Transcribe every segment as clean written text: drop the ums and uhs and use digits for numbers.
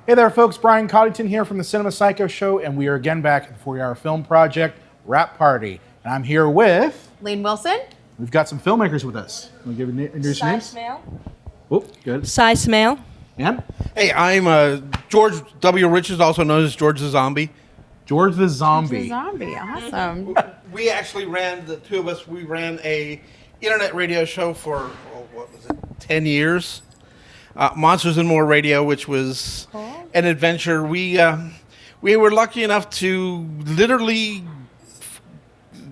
Hey there, folks. Brian Coddington here from the Cinema Psycho Show, and we are again back at the Hour Film Project Wrap Party. And I'm here with... Lane Wilson. We've got some filmmakers with us. Want to introduce your names? Samael. Oh, good. Samael. And? Hey, I'm George W. Richards, also known as George the Zombie. George the Zombie. Zombie, awesome. We actually ran, the two of us, we ran a internet radio show for, what was it, 10 years? Monsters and More Radio, which was an adventure. We were lucky enough to literally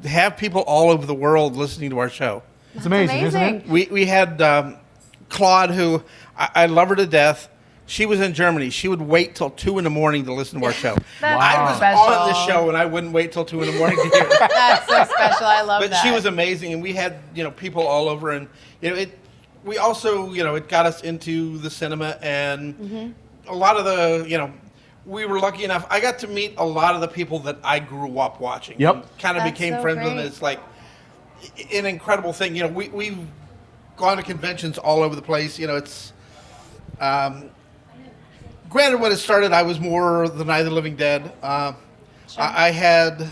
have people all over the world listening to our show. It's amazing, isn't it? We had Claude, who I love her to death. She was in Germany. She would wait till 2 in the morning to listen to our show. I was on the show, and I wouldn't wait till 2 in the morning to hear it. That's so special. I love that. But she was amazing, and we had people all over, and we also it got us into the cinema, and a lot of the we were lucky enough. I got to meet a lot of the people that I grew up watching. Yep, kind of became so friends with them. great. It's like an incredible thing. We've gone to conventions all over the place. It's. Granted, when it started, I was more the Night of the Living Dead. Sure. I had,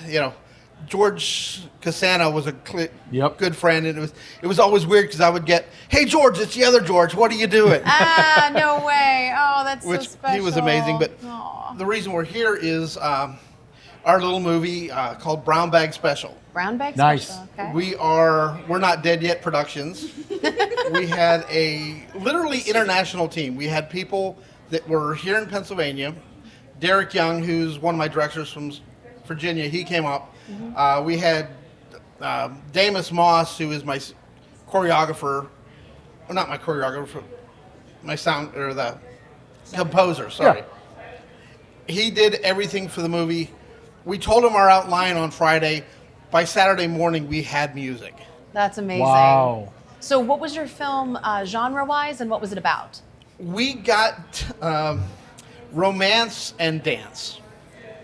George Casano was a good friend, and it was always weird because I would get, "Hey George, it's the other George. What are you doing?" No way! Oh, that's so special. He was amazing. But the reason we're here is our little movie called Brown Bag Special. Brown Bag Nice. Special. Okay. We're Not Dead Yet Productions. We had a literally international team. We had people that were here in Pennsylvania. Derek Young, who's one of my directors from Virginia, he came up. We had Damus Moss, who is my choreographer. Well, not my choreographer, my sound, or the composer, sorry. Yeah. He did everything for the movie. We told him our outline on Friday. By Saturday morning, we had music. That's amazing. Wow. So, what was your film genre-wise, and what was it about? We got romance and dance.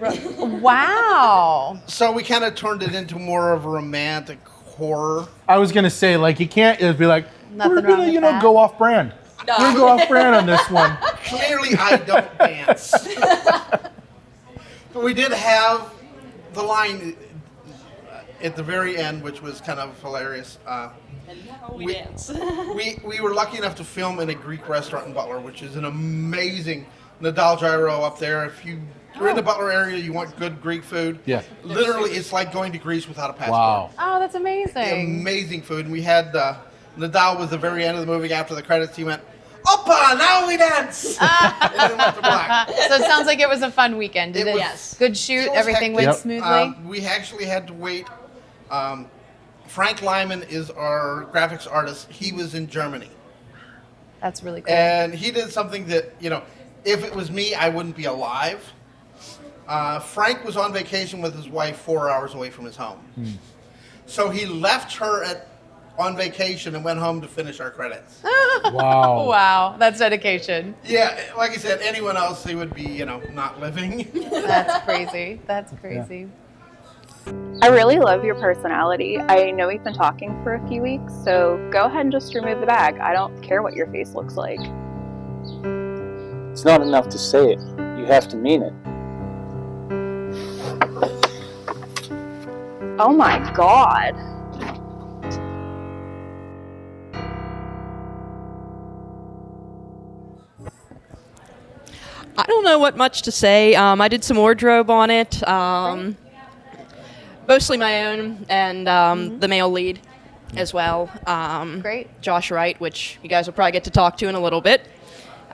Wow. So we kind of turned it into more of a romantic horror. I was going to say, you can't just be like, Nothing we're wrong going with to, that. go off brand. No. We're going to go off brand on this one. Clearly, I don't dance. But we did have the line at the very end, which was kind of hilarious. And now we dance. We were lucky enough to film in a Greek restaurant in Butler, which is an amazing Nadal Gyro up there. If you're in the Butler area, you want good Greek food. Yeah. Literally, it's like going to Greece without a passport. Wow. Oh, that's amazing. Amazing food. And we had Nadal was the very end of the movie after the credits. He went, "Oppa, now we dance!" And then went to black. So it sounds like it was a fun weekend. Did It it? was- Yes. Good shoot. It was Everything hectic. went smoothly. We actually had to wait. Frank Lyman is our graphics artist. He was in Germany. That's really cool. And he did something that, if it was me, I wouldn't be alive. Frank was on vacation with his wife 4 hours away from his home. So he left her on vacation and went home to finish our credits. Wow. Wow, that's dedication. Yeah, like I said, anyone else, they would be, not living. That's crazy. That's crazy. I really love your personality. I know we've been talking for a few weeks, so go ahead and just remove the bag. I don't care what your face looks like. It's not enough to say it. You have to mean it. Oh my God. I don't know what much to say. I did some wardrobe on it, mostly my own, and the male lead as well. Great. Josh Wright, which you guys will probably get to talk to in a little bit.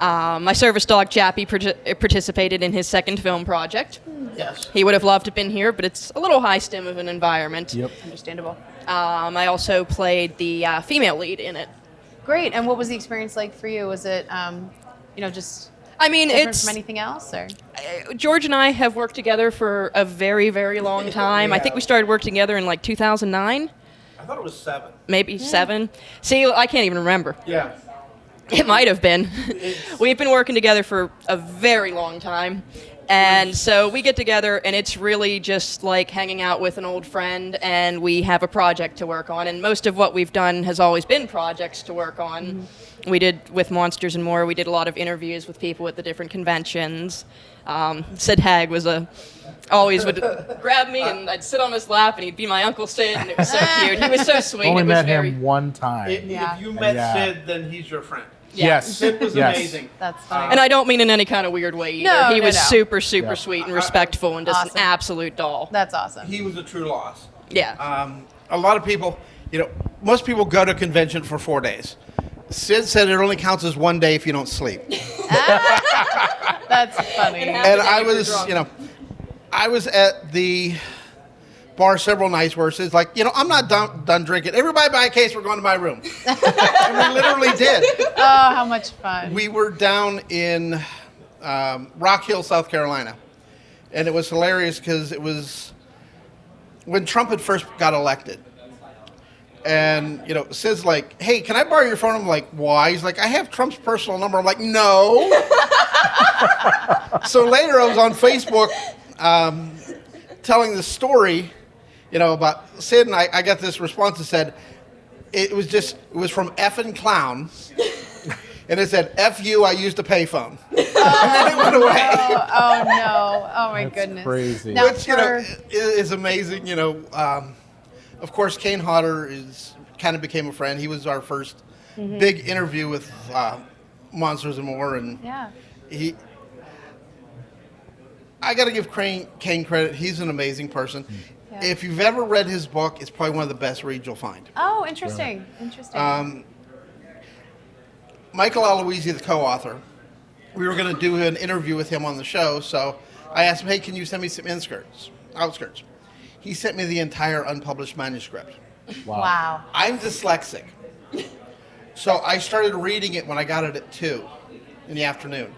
My service dog Chappie participated in his second film project. Yes. He would have loved to have been here, but it's a little high stim of an environment. Yep. Understandable. I also played the female lead in it. Great. And what was the experience like for you? Was it, just I mean, different it's from anything else, or? George and I have worked together for a very, very long time. I think we started working together in 2009, I thought it was 7. maybe 7. See, I can't even remember. Yeah. It might have been. We've been working together for a very long time, And so we get together, and it's really just like hanging out with an old friend, and we have a project to work on. And most of what we've done has always been projects to work on. We did with Monsters and More. We did a lot of interviews with people at the different conventions. Sid Haig was always would grab me, and I'd sit on his lap, and he'd be my Uncle Sid, and it was so cute. He was so sweet. Only It was met very, him one time. Yeah. If you met Yeah. Sid, then he's your friend. Yes. Sid was Yes. amazing. That's funny. and I don't mean in any kind of weird way either. No, He no, was no. super, super Yeah. sweet and respectful, and just Awesome. an absolute doll. That's awesome. He was a true loss. Yeah. A lot of people, most people go to a convention for 4 days. Sid said it only counts as 1 day if you don't sleep. That's funny. And I was, I was at the bar several nights where Sid's like, I'm not done drinking. Everybody buy a case, we're going to my room. And we literally did. Oh, how much fun. We were down in Rock Hill, South Carolina. And it was hilarious because it was when Trump had first got elected. And, Sid's like, hey, can I borrow your phone? I'm like, why? He's like, I have Trump's personal number. I'm like, no. So later I was on Facebook telling the story, about Sid, and I got this response that said, it was from effing clown. And it said, F you, I used a payphone. And then it went away. Oh no. Oh my That's goodness. crazy. Now Which, is amazing, Of course, Kane Hodder kind of became a friend. He was our first big interview with Monsters and More, and Yeah. I got to give Kane credit. He's an amazing person. Yeah. If you've ever read his book, it's probably one of the best reads you'll find. Oh, interesting. Interesting. Michael Aloisi, the co-author, we were going to do an interview with him on the show, so I asked him, hey, can you send me some outskirts? He sent me the entire unpublished manuscript. Wow. I'm dyslexic. So I started reading it when I got it at 2 in the afternoon.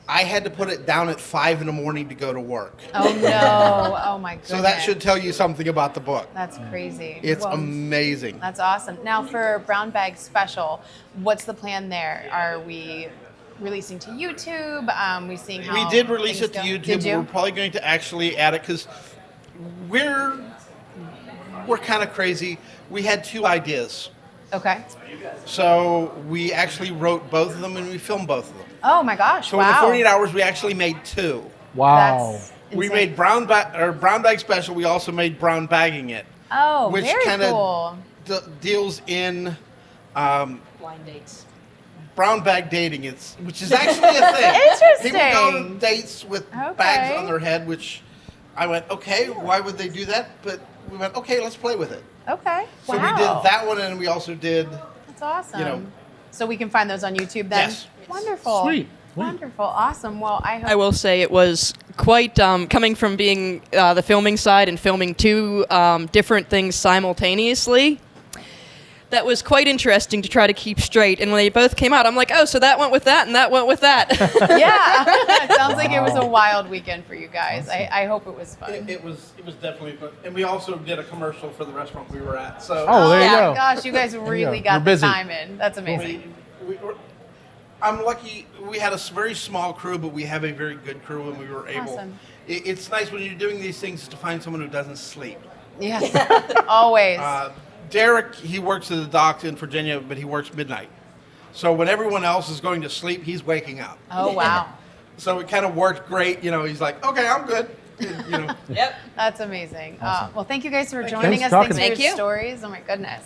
I had to put it down at 5 in the morning to go to work. Oh no. Oh my goodness. So that should tell you something about the book. That's crazy. It's Well, amazing. That's awesome. Now for Brown Bag Special, what's the plan there? Are we releasing to YouTube? We seeing how We did release things it to go? YouTube. Did you? We're probably going to actually add it because we're kind of crazy. We had 2 ideas. Okay. So we actually wrote both of them and we filmed both of them. Oh my gosh. So wow. in the 48 hours, we actually made 2. Wow. That's We insane. made Brown Bag Special. We also made Brown Bagging It, Oh, which very kind of cool. deals in Blind dates. brown bag dating. Which is actually a thing. Interesting. People go on dates with Okay. bags on their head, which I went, okay, why would they do that? But we went, okay, let's play with it. Okay. So wow. we did that one, and we also did. That's awesome. you know. So we can find those on YouTube then? Yes. Wonderful. Sweet. Wonderful. Awesome. Well, I hope. I will say it was quite coming from being the filming side and filming 2 different things simultaneously. That was quite interesting to try to keep straight. And when they both came out, I'm like, oh, so that went with that and that went with that. Yeah. It sounds like it was a wild weekend for you guys. I hope it was fun. It was definitely fun, and we also did a commercial for the restaurant we were at. So Oh, there you yeah, go. gosh, you guys really You're got the busy. time in. That's amazing. I'm lucky we had a very small crew, but we have a very good crew, and we were able. Awesome. It's nice when you're doing these things to find someone who doesn't sleep. Yes. Always. Derek, he works at the dock in Virginia, but he works midnight. So when everyone else is going to sleep, he's waking up. Oh, wow. So it kind of worked great. He's like, okay, I'm good. Yep. That's amazing. Well, thank you guys for Thanks joining for us. talking Thanks to for us. your Thank you. stories. Oh, my goodness.